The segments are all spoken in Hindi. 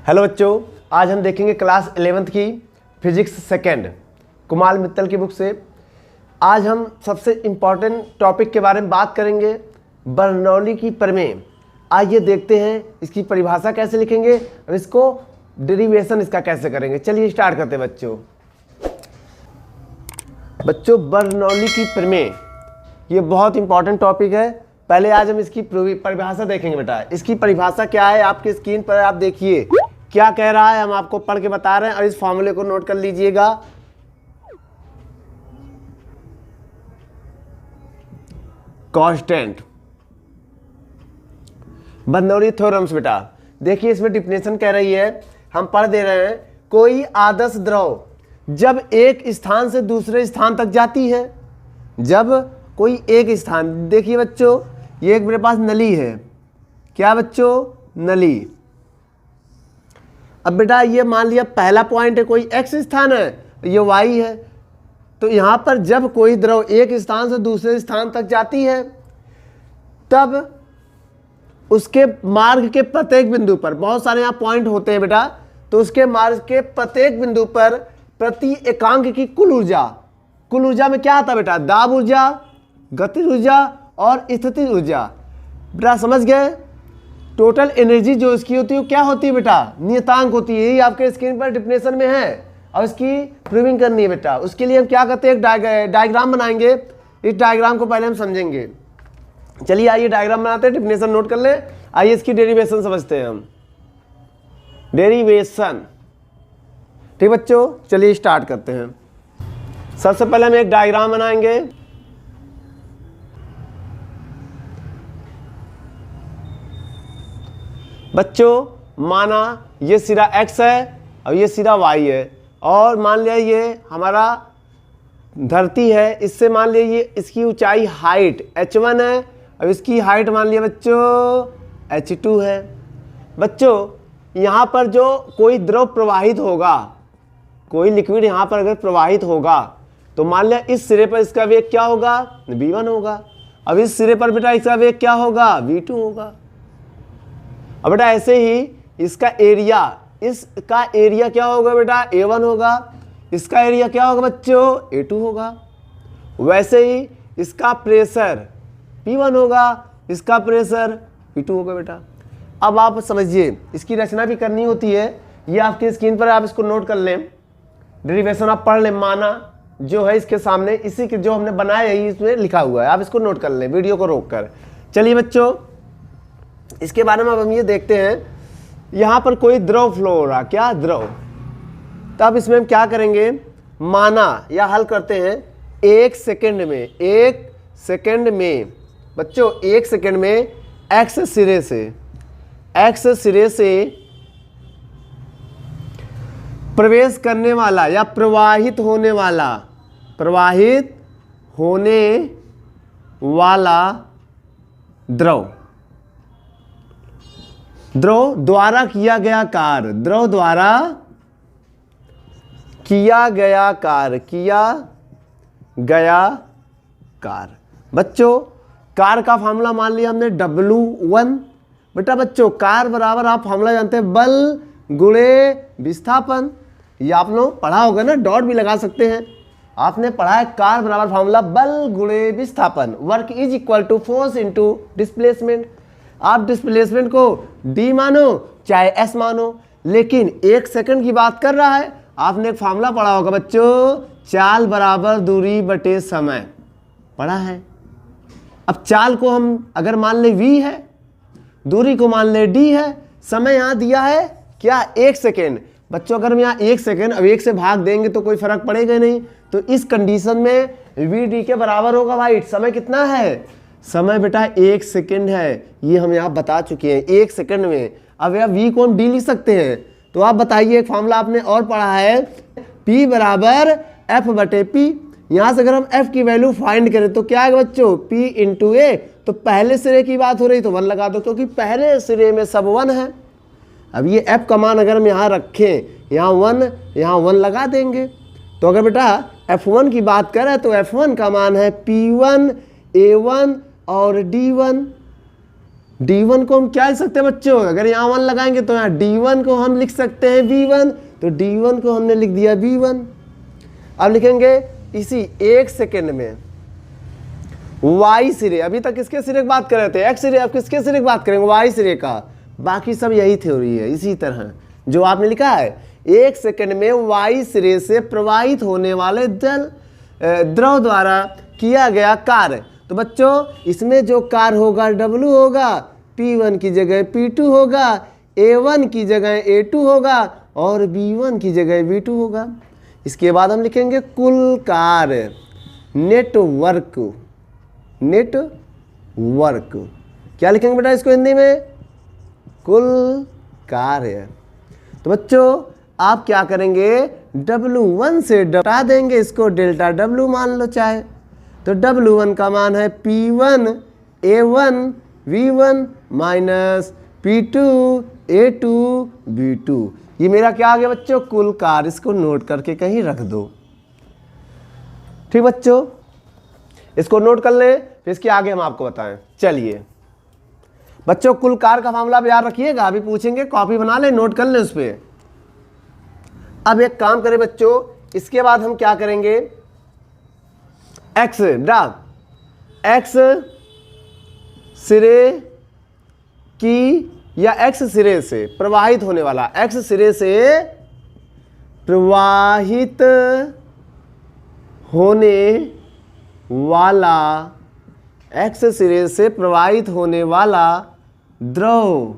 हेलो बच्चों, आज हम देखेंगे क्लास 11th की फिजिक्स सेकेंड कुमार मित्तल की बुक से। आज हम सबसे इम्पॉर्टेंट टॉपिक के बारे में बात करेंगे, बर्नौली की प्रमेय। आइए देखते हैं इसकी परिभाषा कैसे लिखेंगे और इसको डेरिवेशन इसका कैसे करेंगे। चलिए स्टार्ट करते हैं बच्चों, बर्नौली की प्रमेय ये बहुत इंपॉर्टेंट टॉपिक है। पहले आज हम इसकी परिभाषा देखेंगे। बेटा इसकी परिभाषा क्या है, आपकी स्क्रीन पर आप देखिए क्या कह रहा है, हम आपको पढ़ के बता रहे हैं और इस फॉर्मूले को नोट कर लीजिएगा। Constant Bernoulli theorems. बेटा देखिए इसमें डिफिनेशन कह रही है, हम पढ़ दे रहे हैं। कोई आदर्श द्रव जब एक स्थान से दूसरे स्थान तक जाती है, जब कोई एक स्थान, देखिए बच्चों ये एक मेरे पास नली है, क्या बच्चों, नली। अब बेटा ये मान लिया पहला पॉइंट है, कोई एक्स स्थान है, ये वाई है। तो यहाँ पर जब कोई द्रव एक स्थान से दूसरे स्थान तक जाती है, तब उसके मार्ग के प्रत्येक बिंदु पर, बहुत सारे यहाँ पॉइंट होते हैं बेटा, तो उसके मार्ग के प्रत्येक बिंदु पर प्रति एकांक की कुल ऊर्जा में क्या आता है बेटा, दाब ऊर्जा, गतिज ऊर्जा और स्थितिज ऊर्जा। बेटा समझ गए, टोटल एनर्जी जो इसकी होती है वो क्या होती है बेटा, नियतांक होती है। यही आपके स्क्रीन पर डिफिनेशन में है और इसकी प्रूविंग करनी है बेटा। उसके लिए हम क्या करते हैं, एक डायग्राम बनाएंगे। इस डायग्राम को पहले हम समझेंगे। चलिए आइए डायग्राम बनाते हैं, डिफिनेशन नोट कर लें। आइए इसकी डेरिवेशन समझते हैं हम। डेरिवेशन, ठीक बच्चों, चलिए स्टार्ट करते हैं। सबसे पहले हम एक डायग्राम बनाएंगे। बच्चों माना ये सिरा x है और ये सिरा y है, और मान लिया ये हमारा धरती है। इससे मान लिया ये इसकी ऊंचाई हाइट h1 है और इसकी हाइट मान लिया बच्चों h2 है। बच्चों यहाँ पर जो कोई द्रव प्रवाहित होगा, कोई लिक्विड यहाँ पर अगर प्रवाहित होगा, तो मान लिया इस सिरे पर इसका वेग क्या होगा, v1 होगा। अब इस सिरे पर बेटा इसका वेग क्या होगा, v2 होगा। अब बेटा ऐसे ही इसका एरिया क्या होगा बेटा, A1 होगा। इसका एरिया क्या होगा बच्चों, A2 होगा। वैसे ही इसका प्रेशर P1 होगा, इसका प्रेशर P2 होगा बेटा। अब आप समझिए, इसकी रचना भी करनी होती है। ये आपकी स्क्रीन पर आप इसको नोट कर लें, डेरिवेशन आप पढ़ लें। माना जो है इसके सामने, इसी के जो हमने बनाया है इसमें लिखा हुआ है, आप इसको नोट कर लें वीडियो को रोक कर। चलिए बच्चों इसके बारे में अब हम ये देखते हैं। यहाँ पर कोई द्रव फ्लो हो रहा, क्या द्रव। तब इसमें हम क्या करेंगे, माना या हल करते हैं। एक सेकंड में बच्चों, एक सेकंड में एक्स सिरे से प्रवेश करने वाला या प्रवाहित होने वाला द्रव द्वारा किया गया कार्य। बच्चों कार का फार्मूला मान लिया हमने W1। बेटा बच्चों कार बराबर, आप फार्मूला जानते हैं, बल गुणे विस्थापन। ये आप लोग पढ़ा होगा ना, डॉट भी लगा सकते हैं। आपने पढ़ा है कार बराबर फार्मूला बल गुणे विस्थापन। Work is equal to force into displacement. आप डिस्प्लेसमेंट को d मानो चाहे s मानो, लेकिन एक सेकंड की बात कर रहा है। आपने एक फार्मूला पढ़ा होगा बच्चों, चाल बराबर दूरी बटे समय, पढ़ा है। अब चाल को हम अगर मान ले v है, दूरी को मान ले d है, समय यहाँ दिया है क्या, 1 सेकेंड। बच्चों अगर हम यहाँ 1 सेकेंड अब 1 से भाग देंगे तो कोई फर्क पड़ेगा नहीं। तो इस कंडीशन में v d के बराबर होगा भाई। समय कितना है, समय बेटा 1 सेकेंड है, ये हम यहाँ बता चुके हैं, 1 सेकेंड में। अब यह v को हम d लिख सकते हैं। तो आप बताइए, एक फार्मूला आपने और पढ़ा है, p बराबर f बटे p। यहाँ से अगर हम f की वैल्यू फाइंड करें तो क्या आएगा बच्चों, p इंटू a। तो पहले सिरे की बात हो रही तो 1 लगा दो, क्योंकि पहले सिरे में सब 1 है। अब ये f का मान अगर हम यहाँ रखें, यहाँ 1 लगा देंगे। तो अगर बेटा f1 की बात करें तो f1 का मान है P1 A1 और D1। D1 को हम क्या लिख सकते हैं बच्चों, अगर यहाँ 1 लगाएंगे तो यहाँ D1 को हम लिख सकते हैं V1, तो D1 को हमने लिख दिया V1। अब लिखेंगे इसी 1 सेकेंड में Y सिरे, अभी तक किसके सिरे की बात कर रहे थे, X सिरे, अब किसके सिरे की बात करेंगे, Y सिरे का। बाकी सब यही थ्योरी है। इसी तरह जो आपने लिखा है 1 सेकेंड में Y सिरे से प्रवाहित होने वाले द्रव द्वारा किया गया कार्य। तो बच्चों इसमें जो कार्य होगा W होगा, P1 की जगह P2 होगा, A1 की जगह A2 होगा और B1 की जगह B2 होगा। इसके बाद हम लिखेंगे कुल कार्य, नेटवर्क। क्या लिखेंगे बेटा इसको हिंदी में, कुल कार्य। तो बच्चों आप क्या करेंगे, W1 से हटा देंगे, इसको डेल्टा W मान लो चाहे। तो W1 का मान है P1 A1 V1 minus P2 A2 B2। ये मेरा क्या आ गया बच्चों, कुल कार्य। इसको नोट करके कहीं रख दो। ठीक बच्चों, इसको नोट कर ले, फिर इसके आगे हम आपको बताएं। चलिए बच्चों कुल कार्य का मामला भी याद रखिएगा, अभी पूछेंगे, कॉपी बना ले, नोट कर ले उस पर। अब एक काम करें बच्चों, इसके बाद हम क्या करेंगे, एक्स सिरे की या एक्स सिरे से प्रवाहित होने वाला, एक्स सिरे से प्रवाहित होने वाला, एक्स सिरे से प्रवाहित होने वाला द्रव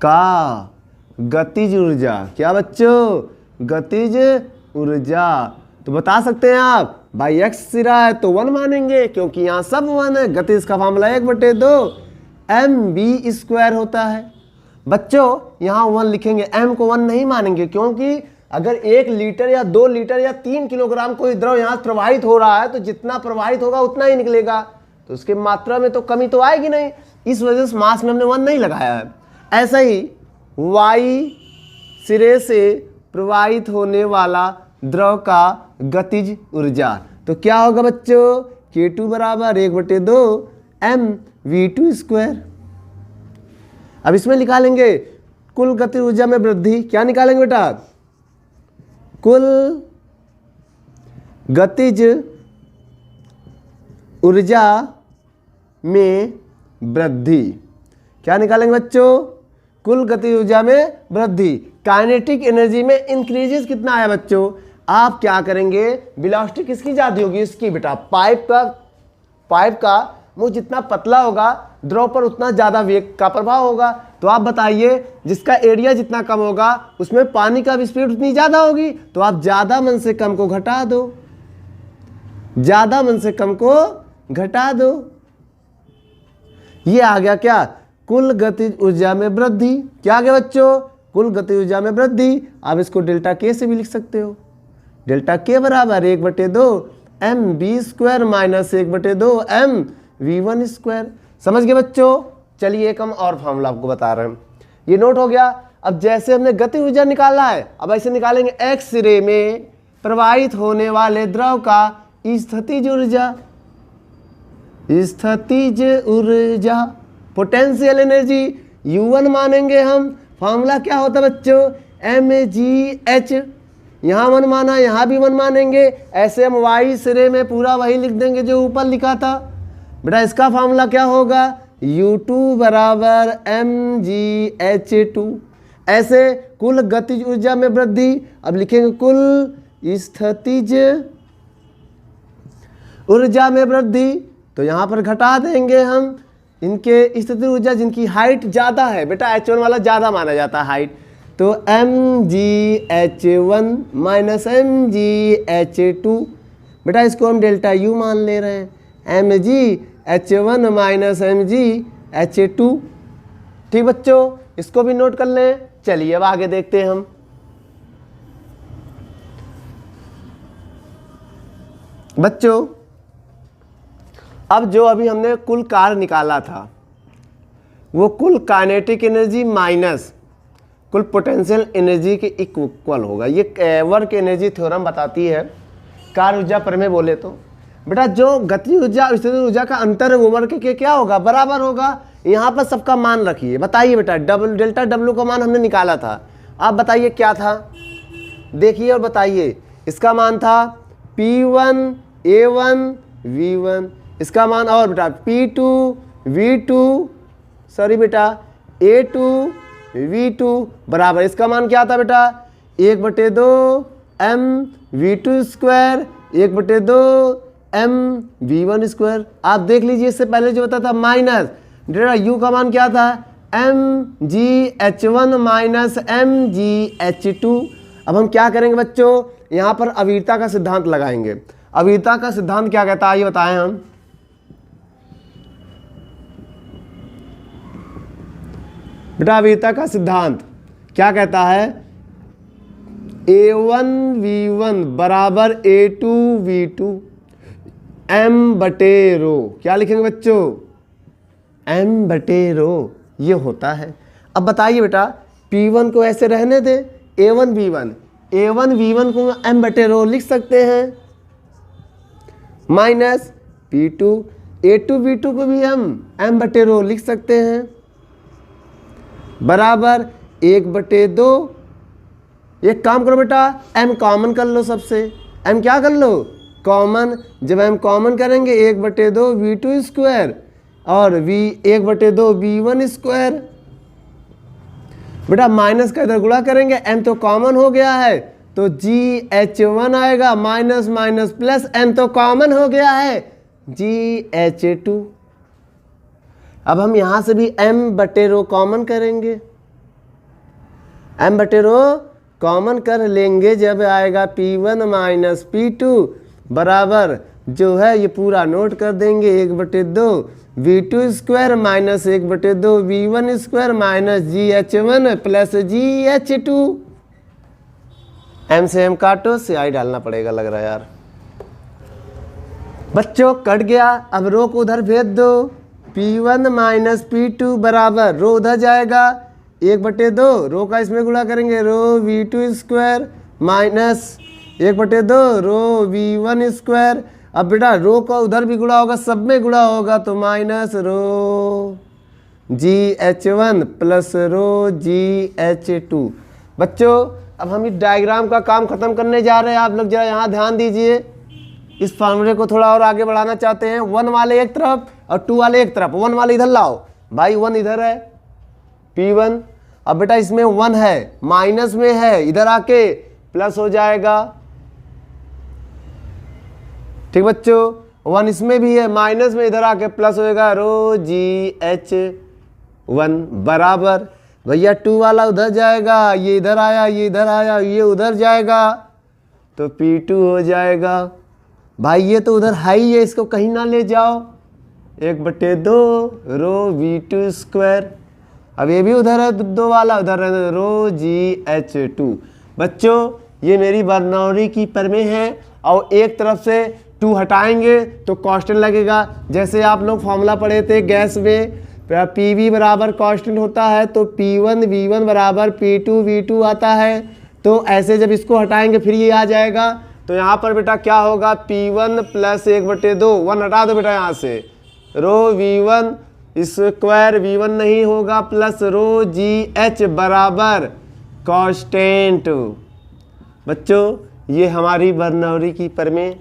का गतिज ऊर्जा। क्या बच्चों, गतिज ऊर्जा। तो बता सकते हैं आप भाई एक्स सिरा है तो 1 मानेंगे, क्योंकि यहां सब 1 है। गतिज का फार्मूला 1/2 mv² होता है। बच्चों यहां 1 लिखेंगे, m को 1 नहीं मानेंगे, क्योंकि अगर 1 लीटर या 2 लीटर या 3 किलोग्राम कोई द्रव यहां प्रवाहित हो रहा है तो जितना प्रवाहित होगा उतना ही निकलेगा, तो उसके मात्रा में तो कमी तो आएगी नहीं। इस वजह से मास में हमने 1 नहीं लगाया है। ऐसा ही Y सिरे से प्रवाहित होने वाला द्रव का गतिज ऊर्जा, तो क्या होगा बच्चों, K2 बराबर 1/2 mv²। अब इसमें निकालेंगे कुल गतिज ऊर्जा में वृद्धि। क्या निकालेंगे बेटा, कुल गतिज ऊर्जा में वृद्धि। क्या निकालेंगे बच्चों, कुल गतिज ऊर्जा में वृद्धि। काइनेटिक एनर्जी में इंक्रीजेस कितना आया बच्चों, आप क्या करेंगे, वेलोसिटी किसकी ज्यादा होगी, इसकी बेटा। पाइप का मुंह जितना पतला होगा द्रव पर उतना ज्यादा वेग का प्रभाव होगा। तो आप बताइए जिसका एरिया जितना कम होगा उसमें पानी का स्पीड उतनी ज्यादा होगी। तो आप ज्यादा मन से कम को घटा दो, ज्यादा मन से कम को घटा दो। ये आ गया क्या, कुल गतिज ऊर्जा में वृद्धि। क्या आ गया बच्चों, कुल गतिज ऊर्जा में वृद्धि। आप इसको डेल्टा के से भी लिख सकते हो, डेल्टा के बराबर 1/2 mv² माइनस 1/2 mv²। समझ गए बच्चों। चलिए एक हम और फार्मूला आपको बता रहे हैं, ये नोट हो गया। अब जैसे हमने गतिज ऊर्जा निकाला है, अब ऐसे निकालेंगे एक्स सिरे में प्रवाहित होने वाले द्रव का स्थितिज ऊर्जा। स्थितिज ऊर्जा, पोटेंशियल एनर्जी U1 मानेंगे हम। फार्मूला क्या होता है बच्चों, mgh। यहाँ 1 माना, यहाँ भी 1 मानेंगे। ऐसे हम Y सिरे में पूरा वही लिख देंगे जो ऊपर लिखा था बेटा। इसका फार्मूला क्या होगा, U2 बराबर mgh2। ऐसे कुल गतिज ऊर्जा में वृद्धि। अब लिखेंगे कुल स्थितिज ऊर्जा में वृद्धि, तो यहाँ पर घटा देंगे हम इनके स्थितिज ऊर्जा जिनकी हाइट ज़्यादा है बेटा। H1 वाला ज़्यादा माना जाता है हाइट, तो mgh1 माइनस mgh2। बेटा इसको हम डेल्टा U मान ले रहे हैं, mgh1 माइनस mgh2। ठीक बच्चों, इसको भी नोट कर लें। चलिए अब आगे देखते हैं हम। बच्चों अब जो अभी हमने कुल कार्य निकाला था वो कुल काइनेटिक एनर्जी माइनस कुल पोटेंशियल एनर्जी के इक्वल होगा। ये वर्क एनर्जी थ्योरम बताती है, कार्य ऊर्जा प्रमेय बोले तो। बेटा जो गति ऊर्जा और स्थितिज ऊर्जा का अंतर है वो वर्क के क्या होगा, बराबर होगा। यहाँ पर सबका मान रखिए। बताइए बेटा, डेल्टा डब्ल्यू का मान हमने निकाला था, आप बताइए क्या था, देखिए और बताइए। इसका मान था P1 A1 V1, इसका मान और बेटा P2 V2 सॉरी बेटा A2 V2 बराबर इसका मान क्या था बेटा 1/2 m V2 square 1/2 m V1 square. आप देख लीजिए, इससे पहले जो होता था माइनस डेल्टा U का मान क्या था mgh1 माइनस mgh2। अब हम क्या करेंगे बच्चों, यहाँ पर अवीरता का सिद्धांत लगाएंगे। अवीरता का सिद्धांत क्या कहता है ये बताएं हम। बेटा अवीरता का सिद्धांत क्या कहता है, A1 V1 बराबर A2 V2 m/ρ। क्या लिखेंगे बच्चों, m/ρ ये होता है। अब बताइए बेटा P1 को ऐसे रहने दे, A1 V1 को m/ρ लिख सकते हैं, माइनस P2 A2 V2 को भी हम m/ρ लिख सकते हैं, बराबर 1/2। एक काम करो बेटा, m कॉमन कर लो सबसे, m क्या कर लो कॉमन। जब m कॉमन करेंगे 1/2 V2 स्क्वायर और 1/2 V1 स्क्वायर। बेटा माइनस का इधर गुणा करेंगे, m तो कॉमन हो गया है तो GH1 आएगा, माइनस माइनस प्लस m तो कॉमन हो गया है GH2। अब हम यहां से भी m/ρ कॉमन करेंगे, m/ρ कॉमन कर लेंगे जब आएगा P1 माइनस P2 बराबर जो है ये पूरा नोट कर देंगे 1/2 V2 square minus 1/2 V1 square minus GH1 plus GH2। m से m काटो, CI डालना पड़ेगा लग रहा है यार। बच्चों कट गया, अब रो को उधर भेज दो, P1 माइनस P2 बराबर रो उधर जाएगा 1/2 रो का इसमें गुणा करेंगे रो V2 स्क्वायर माइनस 1/2 रो V1 स्क्वायर। अब बेटा रो का उधर भी गुणा होगा, सब में गुणा होगा तो माइनस रो GH1 प्लस रो GH2। बच्चों अब हम इस डायग्राम का काम खत्म करने जा रहे हैं, आप लोग जरा यहाँ ध्यान दीजिए। इस फार्मूले को थोड़ा और आगे बढ़ाना चाहते हैं, 1 वाले एक तरफ और 2 वाले एक तरफ। 1 वाले इधर लाओ भाई, 1 इधर है P1। अब बेटा इसमें 1 है, माइनस में है, इधर आके प्लस हो जाएगा। ठीक बच्चों, 1 इसमें भी है, माइनस में इधर आके प्लस होएगा रो GH1 बराबर भैया 2 वाला उधर जाएगा, ये इधर आया, ये इधर आया, ये उधर जाएगा तो P2 हो जाएगा। भाई ये तो उधर है ही है, इसको कहीं ना ले जाओ, 1/2 रो V2 स्क्वायर। अब ये भी उधर है 2 वाला, उधर है रो GH2। बच्चों ये मेरी बर्नौली की प्रमेय है और एक तरफ से 2 हटाएंगे तो कांस्टेंट लगेगा। जैसे आप लोग फॉर्मूला पढ़े थे गैस में, PV बराबर कांस्टेंट होता है तो P1 V1 बराबर P2 V2 आता है। तो ऐसे जब इसको हटाएंगे फिर ये आ जाएगा, तो यहाँ पर बेटा क्या होगा P1 प्लस 1/2, 1 हटा दो बेटा यहाँ से, रो V1 स्क्वायर V1 नहीं होगा प्लस रो GH बराबर कांस्टेंट। बच्चों ये हमारी बर्नौली की प्रमेय